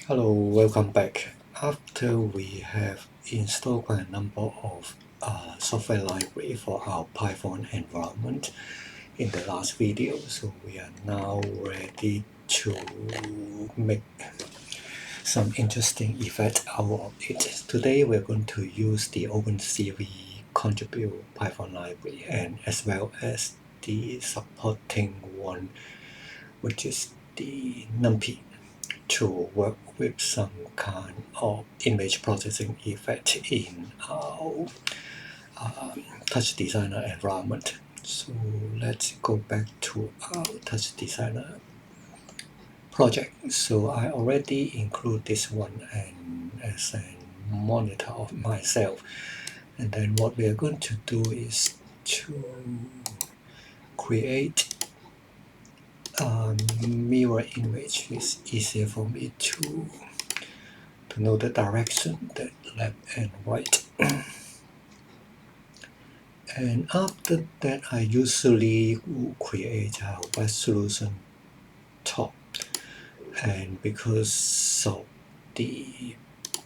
Hello, welcome back. After we have installed quite a number of software library for our Python environment in the last video, so we are now ready to make some interesting effect out of it. Today we're going to use the OpenCV contribute Python library and as well as the supporting one, which is the NumPy, to work with some kind of image processing effect in our TouchDesigner environment. So let's go back to our TouchDesigner project. So I already include this one as a monitor of myself. And then what we are going to do is to create a mirror image. It's easier for me to know the direction, that left and right. And after that, I usually create a resolution top. And because of the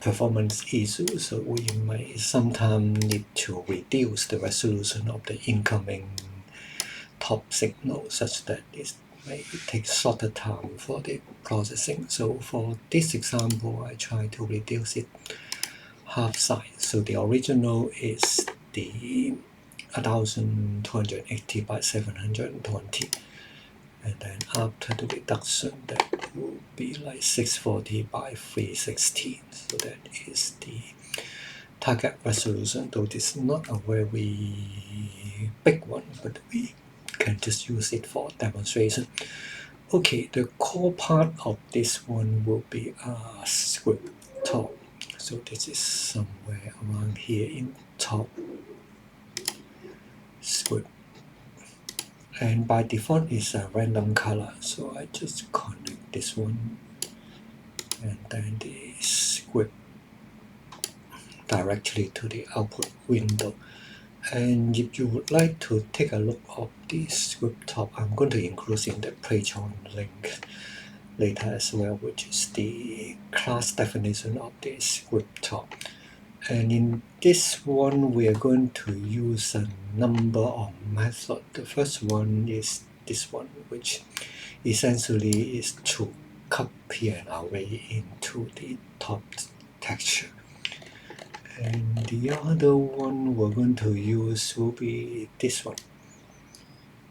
performance issues, so we may sometimes need to reduce the resolution of the incoming top signal such that it may take shorter time for the processing. So for this example, I try to reduce it half size. So the original is the 1280 by 720, and then after the reduction that will be like 640 by 316. So that is the target resolution, though it's not a very big one, but we can just use it for demonstration. Okay, the core part of this one will be a ScriptTOP. So this is somewhere around here in top script, and by default is a random color, so I just connect this one and then the script directly to the output window. And if you would like to take a look of the ScriptTOP, I'm going to include in the Patreon link later as well, which is the class definition of the ScriptTOP. And in this one, we are going to use a number of methods. The first one is this one, which essentially is to copy an array into the top texture. And the other one we're going to use will be this one.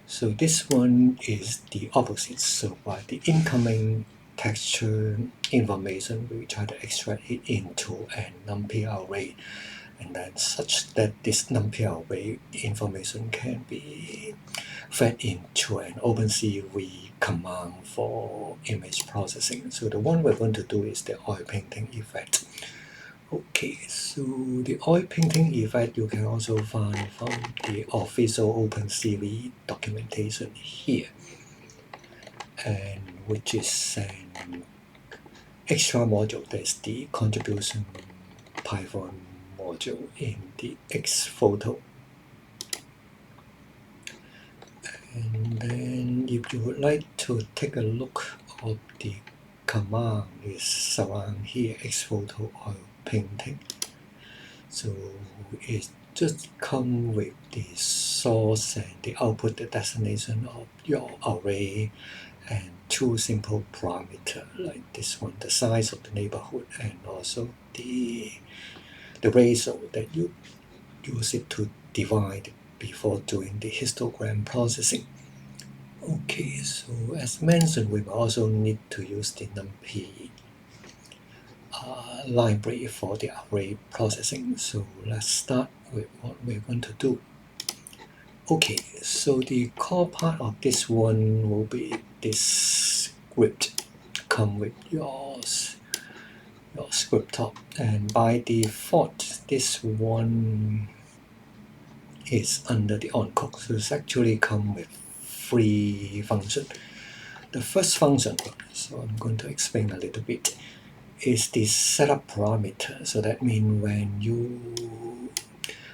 So this one is the opposite. So by the incoming texture information, we try to extract it into an NumPy array, and then such that this NumPy array information can be fed into an OpenCV command for image processing. So the one we're going to do is the oil painting effect. Okay, so the oil painting effect you can also find from the official OpenCV documentation here, and which is an extra module. That's the contribution Python module in the X photo. And then if you would like to take a look of the command, is around here, X photo oil painting. So it just come with the source and the output, the destination of your array, and two simple parameters like this one, the size of the neighborhood, and also the ratio that you use it to divide before doing the histogram processing. Okay, so as mentioned, we will also need to use the NumPy library for the array processing. So let's start with what we're going to do. Okay, so the core part of this one will be this script come with your ScriptTOP, and by default this one is under the on-code. So it's actually come with three functions. The first function, so I'm going to explain a little bit, is the setup parameter. So that means when you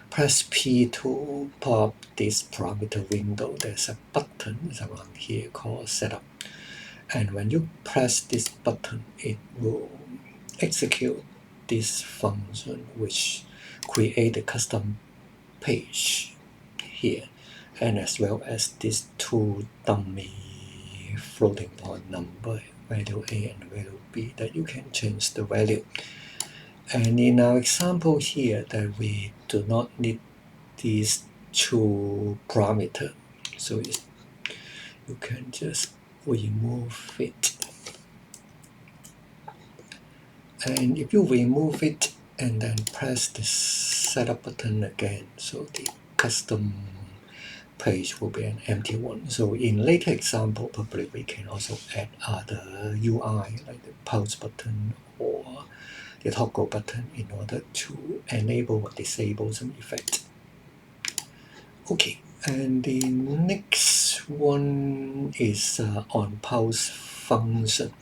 press P to pop this parameter window, there's a button around here called setup. And when you press this button, it will execute this function which create a custom page here, and as well as these two dummy floating point number, value A and value B, that you can change the value. And in our example here, that we do not need these two parameters, so you can just remove it. And if you remove it and then press the setup button again, so the custom page will be an empty one. So in later example, probably we can also add other UI like the pause button or the toggle button in order to enable or disable some effect. Okay, and the next one is on pause function.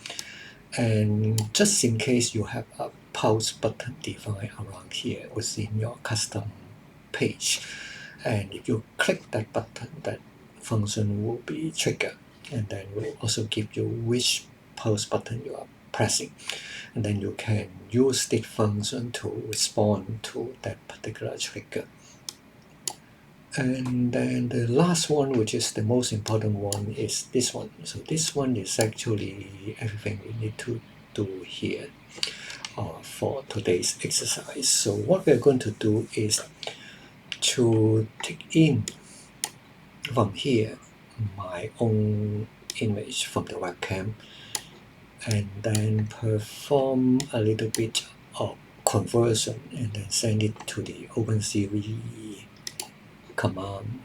And just in case you have a pause button defined around here within your custom page, and if you click that button, that function will be triggered, and then will also give you which pause button you are pressing, and then you can use this function to respond to that particular trigger. And then the last one, which is the most important one, is this one. So this one is actually everything we need to do here for today's exercise. So what we're going to do is to take in from here my own image from the webcam, and then perform a little bit of conversion and then send it to the OpenCV command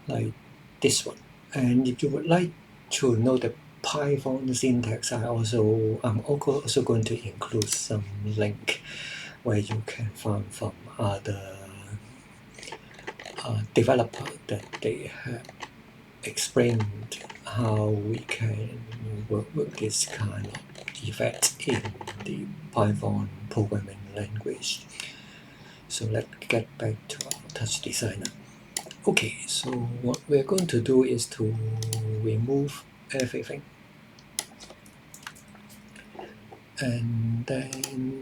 like this one. And if you would like to know the Python syntax, I'm also going to include some link where you can find from other developers that they have explained how we can work with this kind of effect in the Python programming language. So let's get back to our TouchDesigner. Okay, so what we're going to do is to remove everything, and then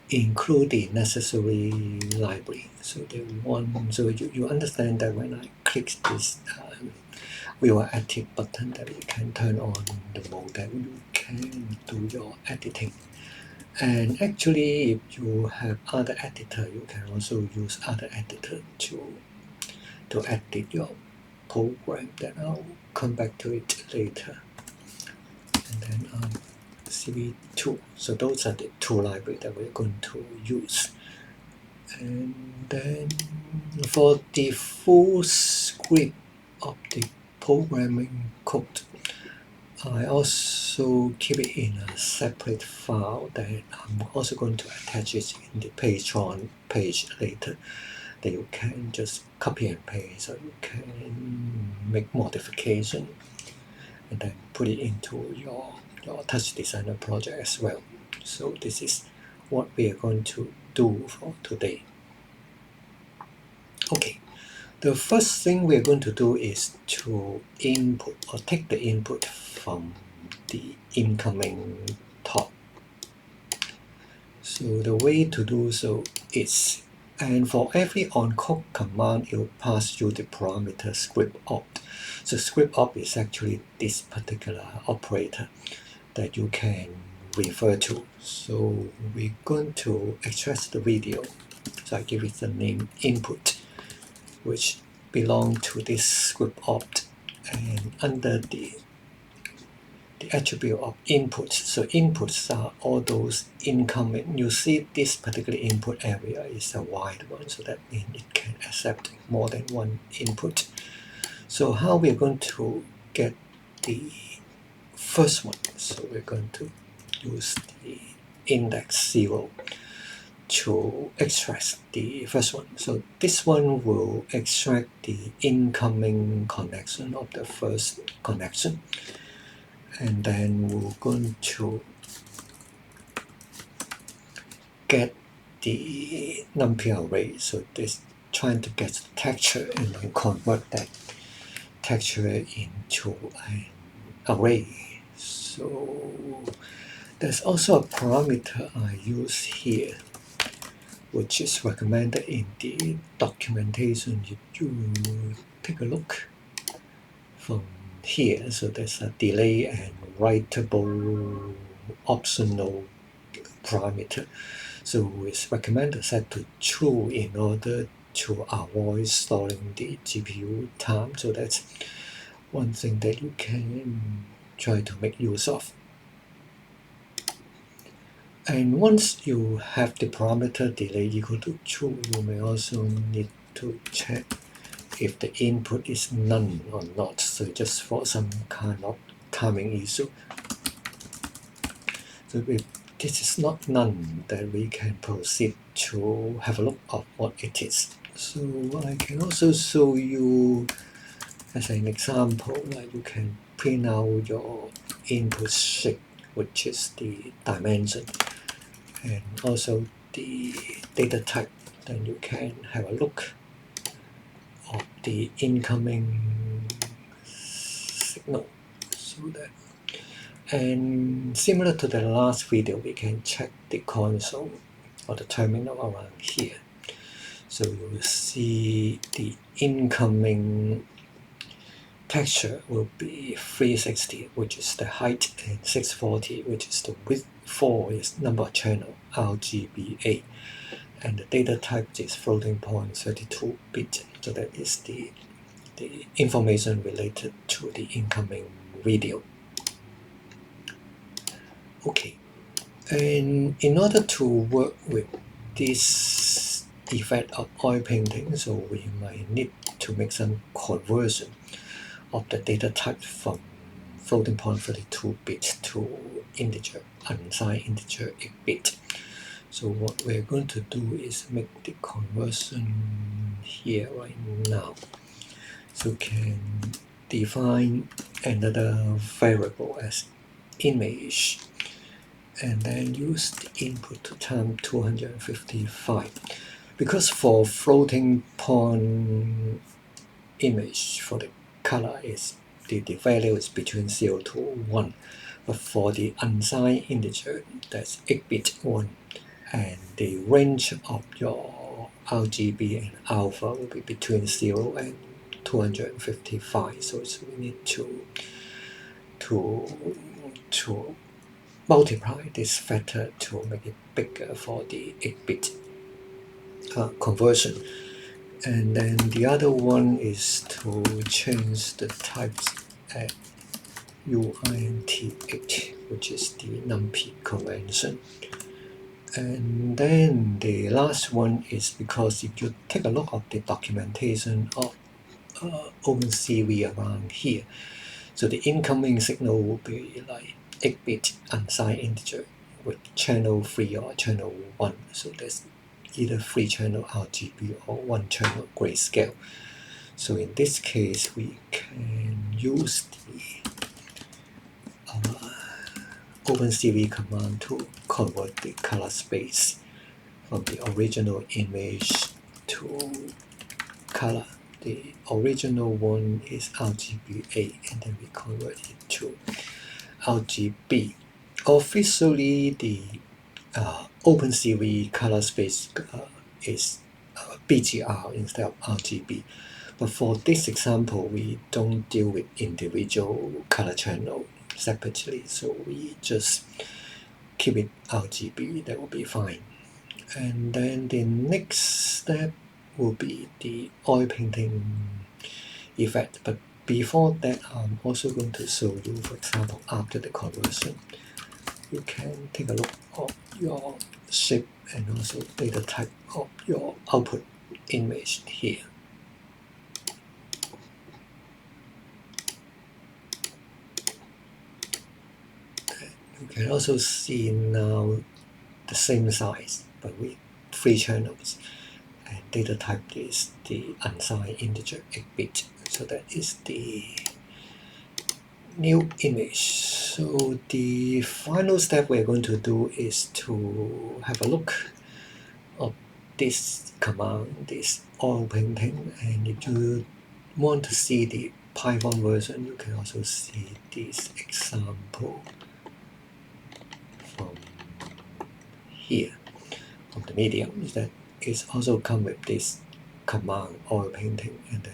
include the necessary library. So you understand that when I click this view active button, that you can turn on the mode that you can do your editing. And actually, if you have other editor, you can also use other editor to edit your program. Then I'll come back to it later. And then CV2. So those are the two libraries that we're going to use. And then for the full script of the programming code, I also keep it in a separate file that I'm also going to attach it in the Patreon page later, that you can just copy and paste, or you can make modification and then put it into your TouchDesigner project as well. So this is what we are going to do for today. Okay, the first thing we're going to do is to input or take the input from the incoming top. So the way to do so is, and for every on-call command, it will pass you the parameter ScriptTOP. So ScriptTOP is actually this particular operator that you can refer to. So we're going to extract the video. So I give it the name input, which belong to this ScriptTOP, and under the attribute of inputs. So inputs are all those incoming. You see this particular input area is a wide one, so that means it can accept more than one input. So how we're going to get the first one? So we're going to use the index 0 to extract the first one. So this one will extract the incoming connection of the first connection, and then we're going to get the numpy array. So this trying to get the texture and then convert that texture into an array. So There's also a parameter I use here, which is recommended in the documentation. If you take a look from here, so there's a delay and writable optional parameter. So it's recommended set to true in order to avoid storing the GPU time. So that's one thing that you can try to make use of. And once you have the parameter delay equal to true, you may also need to check if the input is none or not. So just for some kind of timing issue. So if this is not none, then we can proceed to have a look at what it is. So I can also show you as an example, like you can print out your input shape, which is the dimension, and also the data type. Then you can have a look of the incoming signal. So that, and similar to the last video, we can check the console or the terminal around here. So you will see the incoming texture will be 360, which is the height, and 640, which is the width. 4 is number of channel, RGBA, and the data type is floating point 32-bit. So that is the information related to the incoming video. Okay, and in order to work with this effect of oil painting, so we might need to make some conversion of the data type from floating point 32-bit to integer, unsigned integer 8-bit. So what we're going to do is make the conversion here right now. So can define another variable as image, and then use the input to time 255. Because for floating point image, for the color is the value is between 0 to 1, but for the unsigned integer, that's 8-bit 1, and the range of your RGB and alpha will be between 0 and 255. So we need to multiply this factor to make it bigger for the 8-bit conversion. And then the other one is to change the types at uint8, which is the numpy convention. And then the last one is because if you take a look at the documentation of OpenCV around here, so the incoming signal will be like 8-bit unsigned integer with channel 3 or channel 1. So there's either 3 channel RGB or 1 channel grayscale. So in this case, we can use the OpenCV command to convert the color space from the original image to color. The original one is RGBA, and then we convert it to RGB. Officially, the OpenCV color space is BGR instead of RGB. But for this example, we don't deal with individual color channel separately, so we just keep it RGB. That will be fine. And then the next step will be the oil painting effect. But before that, I'm also going to show you, for example, after the conversion, you can take a look at your shape and also data type of your output image here. You can also see now the same size, but with 3 channels, and data type is the unsigned integer 8-bit. So that is the new image. So the final step we're going to do is to have a look of this command, this oil painting, and if you want to see the Python version, you can also see this example here from the medium is that it also come with this command oil painting, and then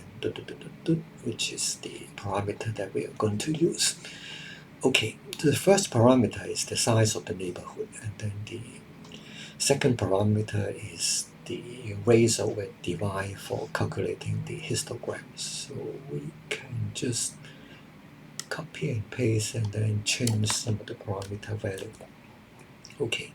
which is the parameter that we are going to use. Okay, the first parameter is the size of the neighborhood, and then the second parameter is the razor width divide for calculating the histograms. So we can just copy and paste and then change some of the parameter value. Okay.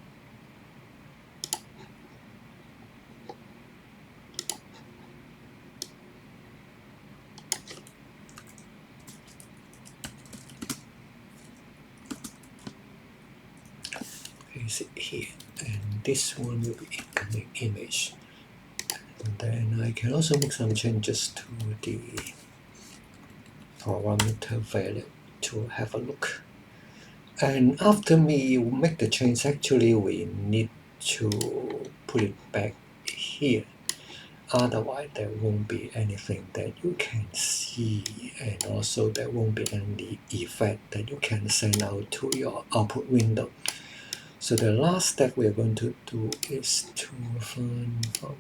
Paste it here, and this one will be incoming image. And then I can also make some changes to the parameter value to have a look. And after we make the change, actually we need to put it back here. Otherwise, there won't be anything that you can see, and also there won't be any effect that you can send out to your output window. So the last step we're going to do is to find from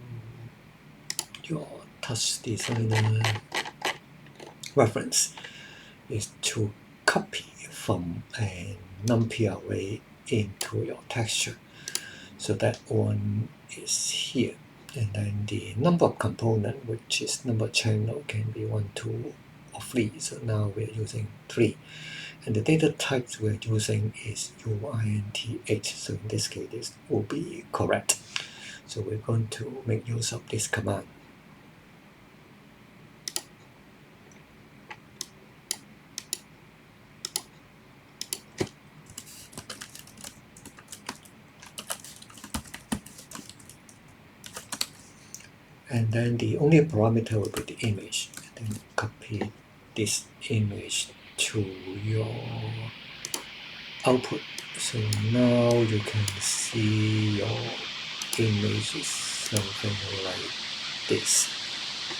your TouchDesigner reference is to copy from a numpy array into your texture. So that one is here, and then the number of component, which is number of channel, can be 1, 2, or 3. So now we're using 3, and the data types we're using is UINT8. So in this case, this will be correct. So we're going to make use of this command. And then the only parameter will be the image. And then copy this image to your output. So now you can see your image is something like this.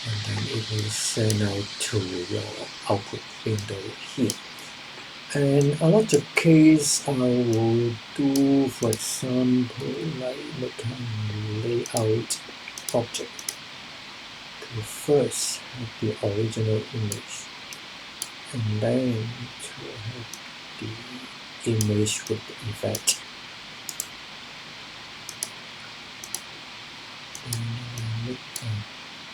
And then it will send out to your output window here. And a lot of case I will do, for example, like make a layout object. To first have the original image, and then to have the image with the effect. And make a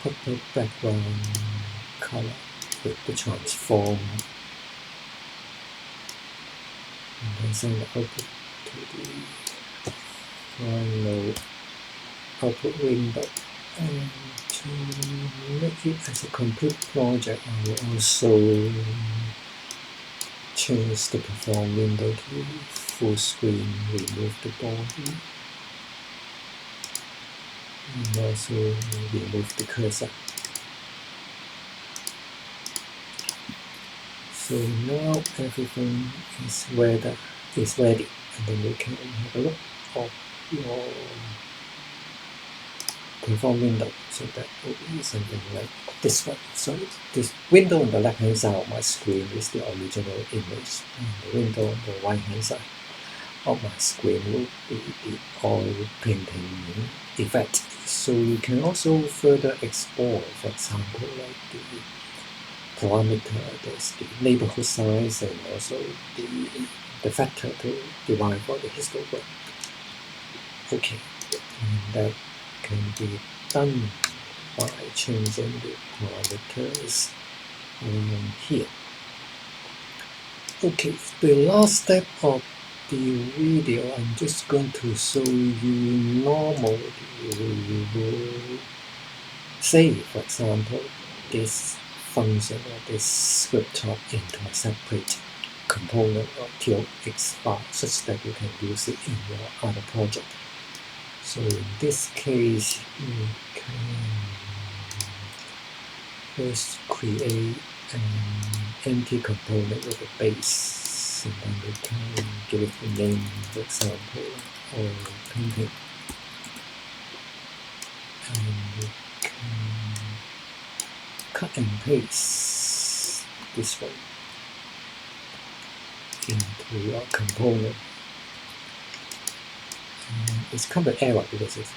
purple background color with the transform, and then send the output to the final output window. And to make it as a complete project, I will also change the perform window to full screen, remove the body, and also remove the cursor. So now everything is ready, and then you can have a look of your perform window. So that will be something like this one. So this window on the left hand side of my screen is the original image, and the window on the right hand side of my screen will be the oil painting effect. So you can also further explore, for example, like the parameter, there's the neighborhood size, and also the factor to divide for the histogram. Okay, and that can be done by changing the parameters around here. Okay, the last step of the video, I'm just going to show you normally we will say, for example, this function or this ScriptTOP into a separate component or TOX file such that you can use it in your other project. So in this case, you can first create an empty component with a base, and then you can give it a name, for example, or painting. And you can cut and paste this one into your component. It's kind of error because it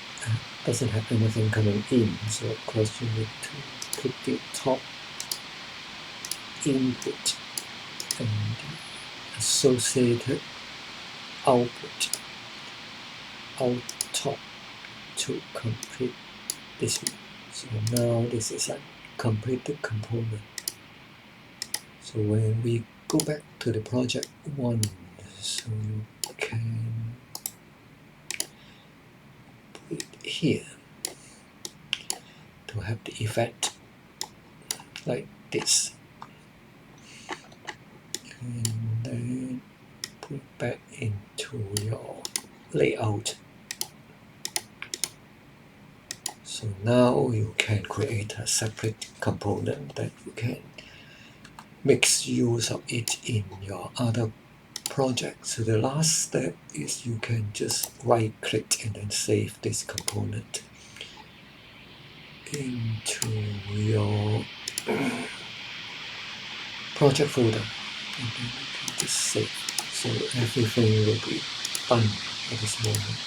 doesn't have anything coming in, so of course you need to put the top input and the associated output out top to complete this one. So now this is a completed component. So when we go back to the project 1, so you can put it here to have the effect like this, and then put it back into your layout. So now you can create a separate component that you can make use of it in your other project. So the last step is you can just right click and then save this component into your project folder, and then you can just save. So everything will be done at this moment.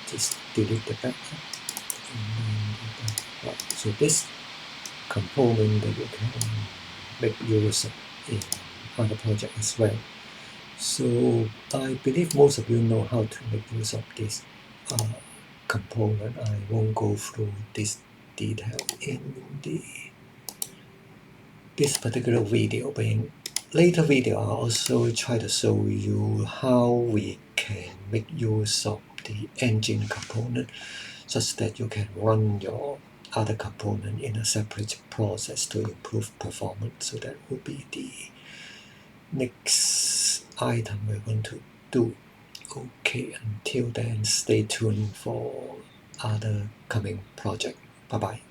Just delete the backup and then go back. Right. So this component that you can make use of in other project as well. So I believe most of you know how to make use of this component. I won't go through this detail in this particular video, but in later video I'll also try to show you how we can make use of the engine component such that you can run your other component in a separate process to improve performance. So that will be the next item we're going to do. Okay, until then, stay tuned for other coming project. Bye bye.